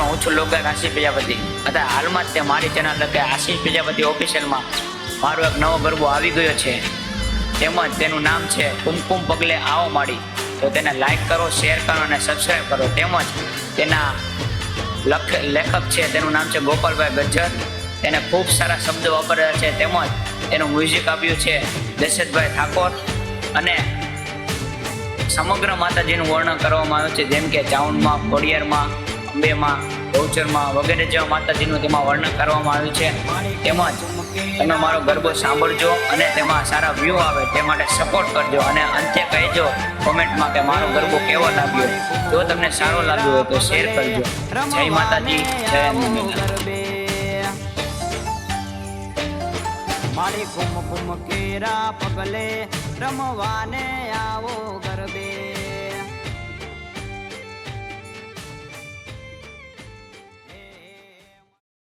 મિત્રો, હું છું લોકગાયક આશીષ પ્રજાપતિ. અત્યારે હાલમાં જ તે મારી ચેનલ એટલે આશીષ પ્રજાપતિ ઓફિશિયલમાં મારો એક નવો ગરબો આવી ગયો છે. તેમજ તેનું નામ છે કુમકુમ પગલે આવો માડી. તો તેને લાઈક કરો, શેર કરો અને સબસ્ક્રાઈબ કરો. તેમજ તેના લેખક છે, તેનું નામ છે ગોપાલભાઈ ગજ્જર. તેને ખૂબ સારા શબ્દો વાપરેલા છે. તેમજ તેનું મ્યુઝિક આપ્યું છે દશરથભાઈ ઠાકોર. અને સમગ્ર માતાજીનું વર્ણન કરવામાં આવ્યું છે, જેમ કે ચાઉંડમાં, ખોડિયારમાં, અંબેમાં, ગૌચરમાં વગેરે જેવા માતાજીનું તેમાં વર્ણન કરવામાં આવ્યું છે. તેમજ તમે મારો ગરબો સાંભળજો અને તેમાં સારા વ્યૂ આવે તે માટે સપોર્ટ કરજો. અને અંતે કહેજો કોમેન્ટમાં કે મારો ગરબો કેવો લાગ્યો. જો તમને સારો લાગ્યો હોય તો શેર કરજો. જય માતાજી, જય અંબે. મારી કુમકુમ કેરા પગલે રમવાને આવો.